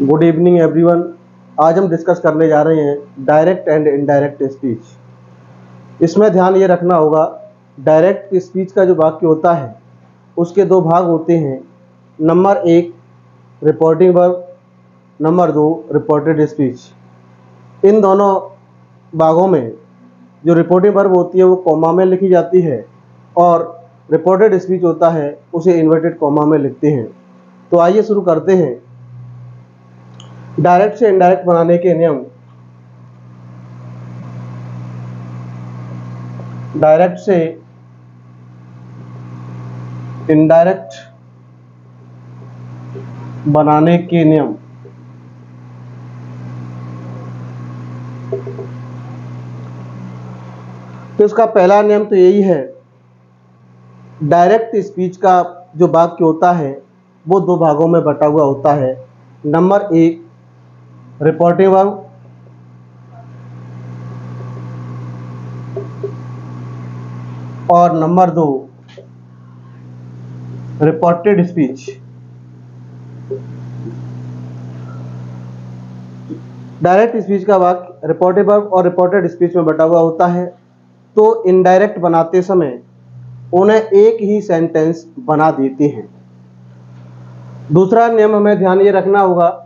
Good evening everyone. आज हम discuss करने जा रहे हैं डायरेक्ट एंड इनडायरेक्ट स्पीच। इसमें ध्यान ये रखना होगा, डायरेक्ट स्पीच का जो वाक्य होता है उसके दो भाग होते हैं। नंबर एक रिपोर्टिंग वर्ब, नंबर दो रिपोर्टेड स्पीच। इन दोनों भागों में जो रिपोर्टिंग वर्ब होती है वो कॉमा में लिखी जाती है और रिपोर्टेड स्पीच होता है उसे इन्वर्टेड कॉमा में लिखते हैं। तो आइए शुरू करते हैं डायरेक्ट से इनडायरेक्ट बनाने के नियम। डायरेक्ट से इनडायरेक्ट बनाने के नियम। तो इसका पहला नियम तो यही है, डायरेक्ट स्पीच का जो वाक्य होता है वो दो भागों में बटा हुआ होता है। नंबर एक रिपोर्टिंग वर्ब और नंबर दो रिपोर्टेड स्पीच। डायरेक्ट स्पीच का वाक्य रिपोर्टिंग वर्ब और रिपोर्टेड स्पीच में बटा हुआ होता है, तो इनडायरेक्ट बनाते समय उन्हें एक ही सेंटेंस बना देते हैं। दूसरा नियम हमें ध्यान ये रखना होगा,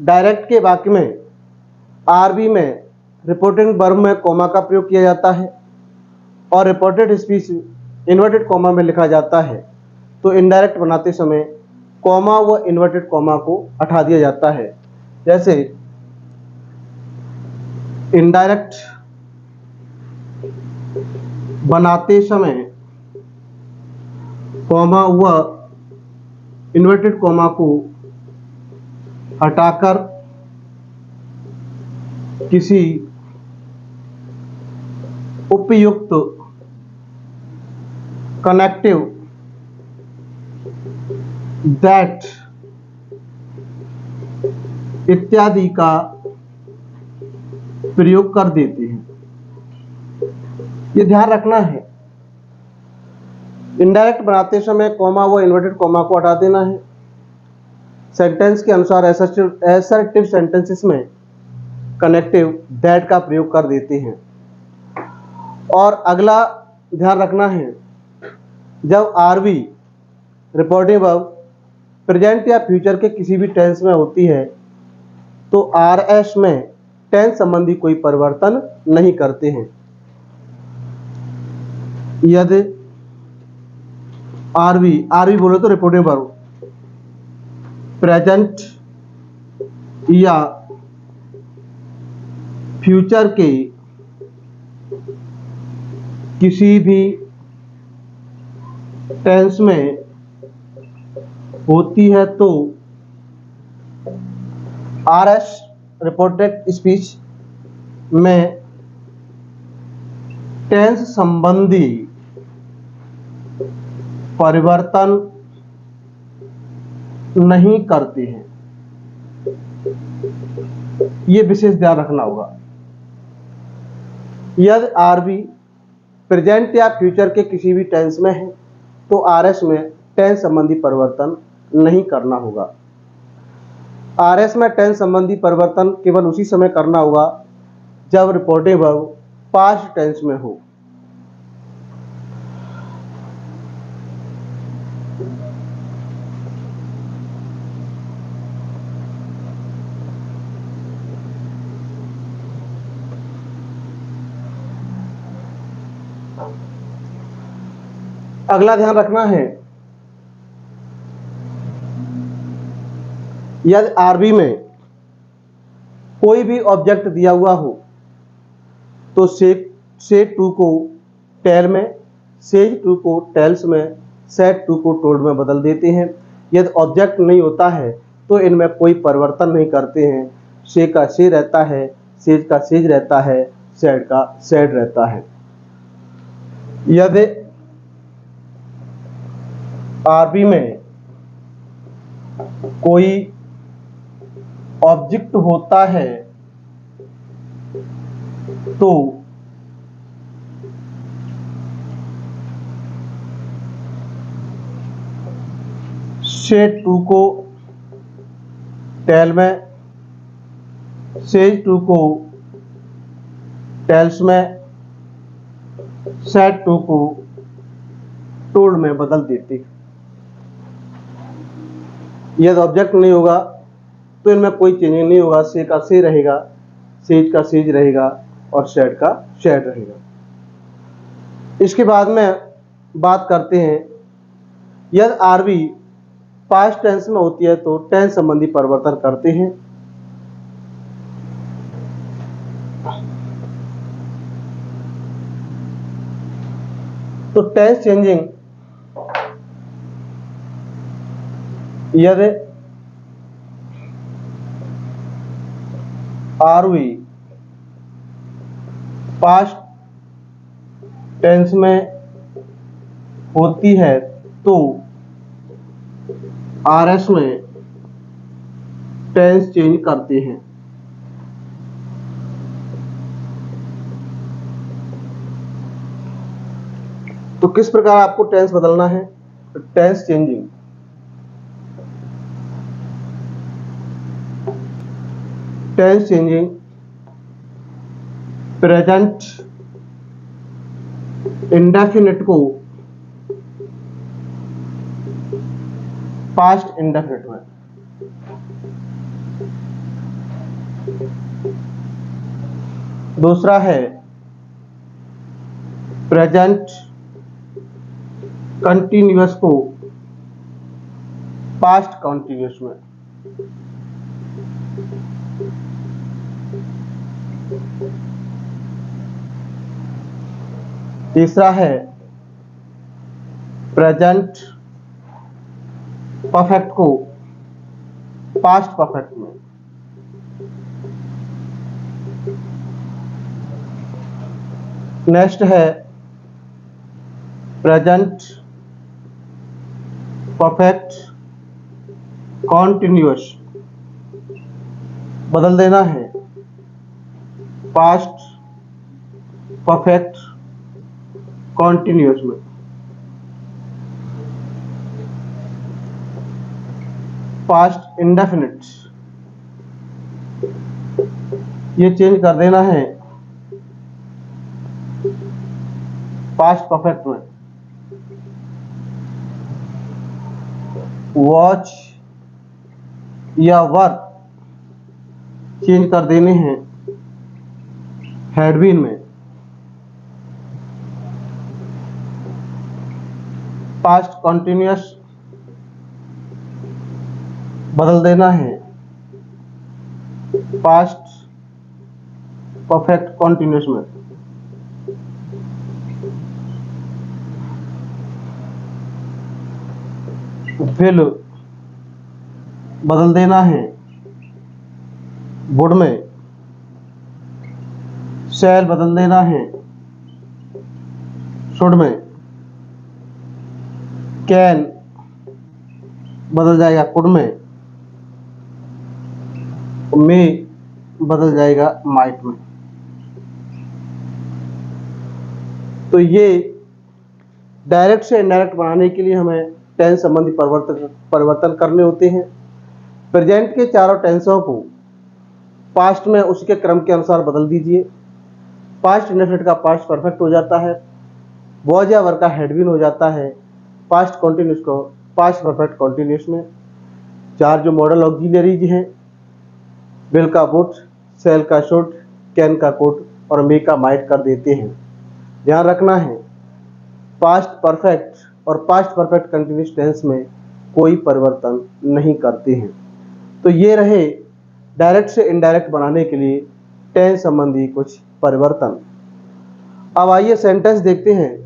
डायरेक्ट के वाक्य में आरबी में रिपोर्टिंग वर्ब में कॉमा का प्रयोग किया जाता है और रिपोर्टेड स्पीच इन्वर्टेड कॉमा में लिखा जाता है। तो इनडायरेक्ट बनाते समय कॉमा व इन्वर्टेड कॉमा को हटा दिया जाता है। जैसे इनडायरेक्ट बनाते समय कॉमा व इन्वर्टेड कॉमा को हटाकर किसी उपयुक्त कनेक्टिव दैट इत्यादि का प्रयोग कर देते हैं। ये ध्यान रखना है, इनडायरेक्ट बनाते समय कॉमा व इन्वर्टेड कॉमा को हटा देना है। सेंटेंस के अनुसार असर्टिव सेंटेंसेस में कनेक्टिव दैट का प्रयोग कर देते हैं। और अगला ध्यान रखना है, जब आरवी रिपोर्टिंग वर्ब प्रेजेंट या फ्यूचर के किसी भी टेंस में होती है तो आरएस में टेंस संबंधी कोई परिवर्तन नहीं करते हैं। यदि आरवी बोले तो रिपोर्टिंग वर्ब प्रेजेंट या फ्यूचर के किसी भी टेंस में होती है तो आरएस रिपोर्टेड स्पीच में टेंस संबंधी परिवर्तन नहीं करते हैं। ये विशेष ध्यान रखना होगा। यदि आरबी प्रेजेंट या फ्यूचर के किसी भी टेंस में है तो आरएस में टेंस संबंधी परिवर्तन नहीं करना होगा। आरएस में टेंस संबंधी परिवर्तन केवल उसी समय करना होगा जब रिपोर्टिंग वर्ब पास्ट टेंस में हो। अगला ध्यान रखना है, यदि आरबी में कोई भी ऑब्जेक्ट दिया हुआ हो तो सेड टू को टेल में, सेज टू को टेल्स में, सेड टू को टोल्ड में बदल देते हैं। यदि ऑब्जेक्ट नहीं होता है तो इनमें कोई परिवर्तन नहीं करते हैं। से का से रहता है, सेज का सेज रहता है, सेड का सेड रहता है। यदि आरबी में कोई ऑब्जेक्ट होता है तो से टू को टेल में, सेज 2 को टेल्स में, सेट 2 को टोल्ड में बदल देती है। यदि ऑब्जेक्ट नहीं होगा तो इनमें कोई चेंजिंग नहीं होगा, से का से रहेगा, सेज का सेज रहेगा और शेड का शेड रहेगा। इसके बाद में बात करते हैं, यदि आरबी पास्ट टेंस में होती है तो टेंस संबंधी परिवर्तन करते हैं। तो टेंस चेंजिंग, यदि आरवी पास्ट टेंस में होती है तो आरएस में टेंस चेंज करते हैं। तो किस प्रकार आपको टेंस बदलना है? Tense changing, tense changing present indefinite को पास्ट इंडेफिनिट में, दूसरा है प्रेजेंट कंटिन्यूअस को पास्ट कंटिन्यूअस में, तीसरा है प्रेजेंट परफेक्ट को पास्ट परफेक्ट में, नेक्स्ट है प्रेजेंट परफेक्ट कॉन्टिन्यूअस, बदल देना है पास्ट परफेक्ट कॉन्टिन्यूअस में। पास्ट इंडेफिनिट ये चेंज कर देना है पास्ट परफेक्ट में। वॉच या वर्क चेंज कर देने हैं हैड बीन में। पास्ट कंटिन्यूअस बदल देना है पास्ट परफेक्ट कंटिन्यूअस में। विल बदल देना है वुड में। शैल बदल देना है शुड में। कैन बदल जाएगा कुड में। मे बदल जाएगा माइट में। तो ये डायरेक्ट से इनडायरेक्ट बनाने के लिए हमें टेंस संबंधी परिवर्तन करने होते हैं। प्रेजेंट के चारों टेंसों को पास्ट में उसके क्रम के अनुसार बदल दीजिए। पास्ट इंडेफिनिट का पास्ट परफेक्ट हो जाता है, वॉज या वर का हैड बीन हो जाता है, पास्ट कॉन्टिन्यूस को पास्ट परफेक्ट कॉन्टिन्यूस में। चार जो मॉडल ऑक्सिलरीज हैं, विल का वुड, शैल का शुड, कैन का कुड और मे का माइट कर देते हैं। ध्यान रखना है पास्ट परफेक्ट और पास्ट परफेक्ट कंटिन्यूस टेंस में कोई परिवर्तन नहीं करते हैं। तो ये रहे डायरेक्ट से इनडायरेक्ट बनाने के लिए टेंस संबंधी कुछ परिवर्तन। अब आइए सेंटेंस देखते हैं।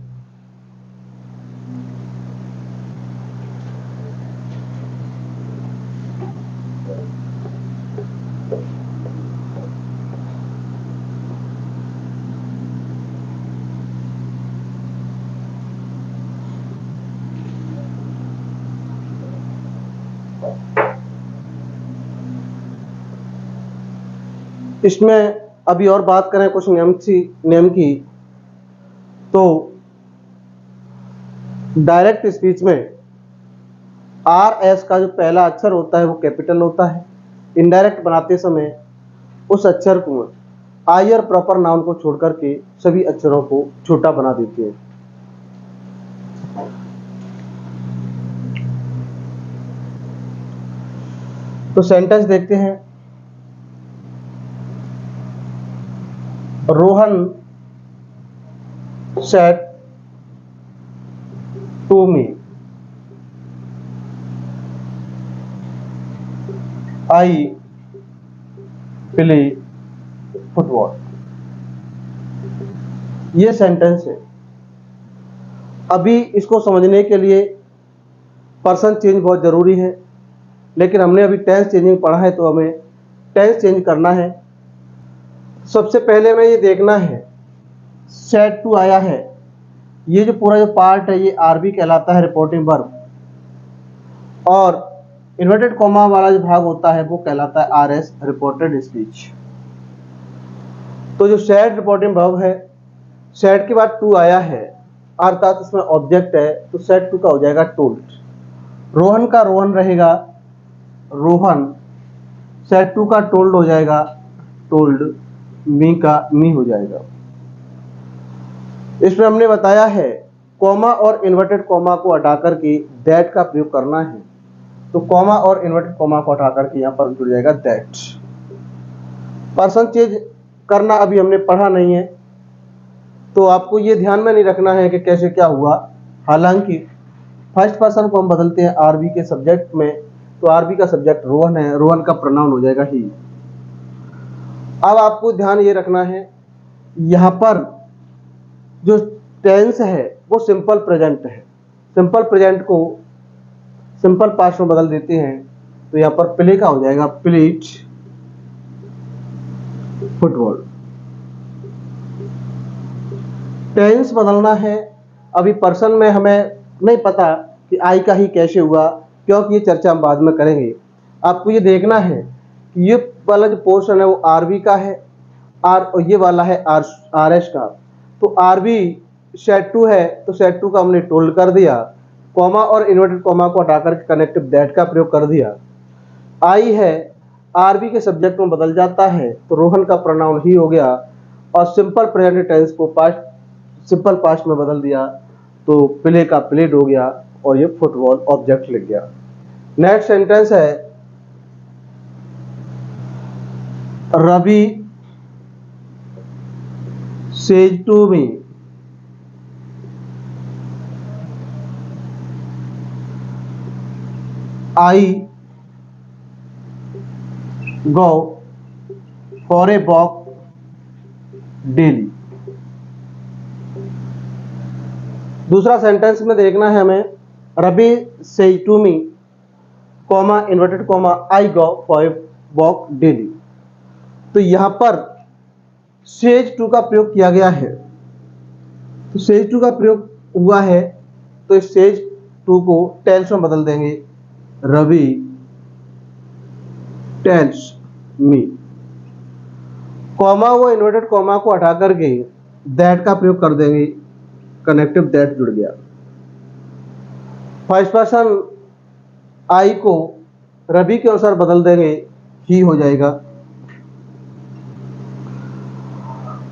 इसमें अभी और बात करें कुछ नियम की, तो डायरेक्ट स्पीच में आर एस का जो पहला अक्षर होता है वो कैपिटल होता है, इनडायरेक्ट बनाते समय उस अक्षर को आई और प्रॉपर नाउन को छोड़ करके सभी अक्षरों को छोटा बना देते हैं। तो सेंटेंस देखते हैं। Rohan said to me I play football. ये सेंटेंस है। अभी इसको समझने के लिए पर्सन चेंज बहुत जरूरी है, लेकिन हमने अभी टेंस चेंजिंग पढ़ा है तो हमें टेंस चेंज करना है। सबसे पहले हमें ये देखना है सेड टू आया है, ये जो पूरा जो पार्ट है ये आरबी कहलाता है, रिपोर्टिंग वर्ब, और इन्वर्टेड कॉमा वाला जो भाग होता है वो कहलाता है आरएस, रिपोर्टेड स्पीच। तो जो सेड रिपोर्टिंग वर्ब है, सेड के बाद टू आया है अर्थात इसमें ऑब्जेक्ट है, तो सेड टू का हो जाएगा टोल्ड। रोहन का रोहन रहेगा रोहन, सेड टू का टोल्ड हो जाएगा टोल्ड, मी का मी हो जाएगा। इसमें हमने बताया है कॉमा और इन्वर्टेड कॉमा को हटा करके दैट का प्रयोग करना है, तो कॉमा और इन्वर्टेड कॉमा को हटा करके यहाँ पर जुड़ जाएगा दैट। पर्सन चेंज करना अभी हमने पढ़ा नहीं है, तो आपको ये ध्यान में नहीं रखना है कि कैसे क्या हुआ। हालांकि फर्स्ट पर्सन को हम बदलते हैं आरबी के सब्जेक्ट में, तो आरबी का सब्जेक्ट रोहन है, रोहन का प्रोनाउन हो जाएगा ही। अब आपको ध्यान ये रखना है यहाँ पर जो टेंस है वो सिंपल प्रेजेंट है। सिंपल प्रेजेंट को सिंपल पास्ट में बदल देते हैं, तो यहाँ पर प्ले का हो जाएगा प्लेड फुटबॉल। टेंस बदलना है। अभी पर्सन में हमें नहीं पता कि आई का ही कैसे हुआ, क्योंकि ये चर्चा हम बाद में करेंगे। आपको ये देखना है कि ये वाला जो पोर्शन है वो आरबी का है, और ये वाला है आरएस का। तो आरबी सेड टू है, तो सेड टू का हमने टोल्ड कर दिया, कॉमा और इन्वर्टेड कॉमा को हटाकर कनेक्टिव दैट का प्रयोग कर दिया। आई है आरबी के सब्जेक्ट में बदल जाता है, तो रोहन का प्रोनाउन ही हो गया, और सिंपल प्रेजेंट टेंस को पास्ट सिंपल पास्ट में बदल दिया, तो प्ले का प्लेड हो गया और ये फुटबॉल ऑब्जेक्ट लिख गया। नेक्स्ट सेंटेंस है Ravi says to me I go for a walk daily. दूसरा सेंटेंस में देखना है हमें Ravi says to me comma inverted comma I go for a walk daily. तो यहां पर सेज टू का प्रयोग किया गया है, तो सेज टू का प्रयोग हुआ है, तो इस सेज टू को टेल्स में बदल देंगे, रवि टेल्स मी। कॉमा व इन्वर्टेड कॉमा को हटा करके दैट का प्रयोग कर देंगे, कनेक्टिव दैट जुड़ गया। फर्स्ट पर्सन आई को रवि के अनुसार बदल देंगे, ही हो जाएगा।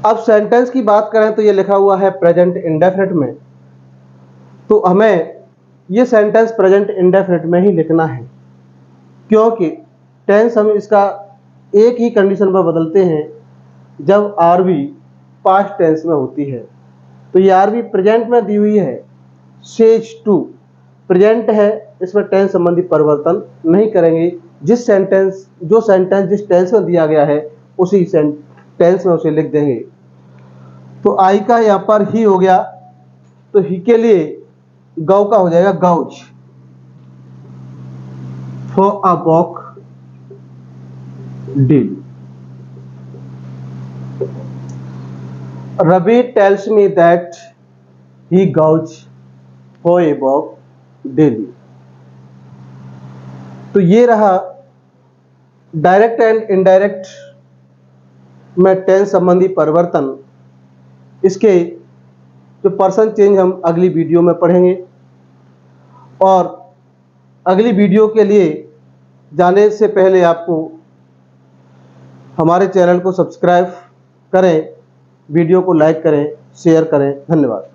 अब सेंटेंस की बात करें तो ये लिखा हुआ है प्रेजेंट इंडेफिनिट में, तो हमें ये सेंटेंस प्रेजेंट इंडेफिनिट में ही लिखना है, क्योंकि टेंस हम इसका एक ही कंडीशन पर बदलते हैं जब आरबी पास्ट टेंस में होती है। तो ये आरबी प्रेजेंट में दी हुई है, सेज टू प्रेजेंट है, इसमें टेंस संबंधी परिवर्तन नहीं करेंगे। जिस सेंटेंस जिस टेंस में दिया गया है उसी टेंस में उसे लिख देंगे। तो आई का यहाँ पर ही हो गया, तो ही के लिए गौ का हो जाएगा goes, for a walk daily. Ravi tells me that he goes for a walk daily। तो ये रहा डायरेक्ट एंड इनडायरेक्ट में टेंस संबंधी परिवर्तन। इसके जो पर्सन चेंज हम अगली वीडियो में पढ़ेंगे, और अगली वीडियो के लिए जाने से पहले आपको हमारे चैनल को सब्सक्राइब करें, वीडियो को लाइक करें, शेयर करें। धन्यवाद।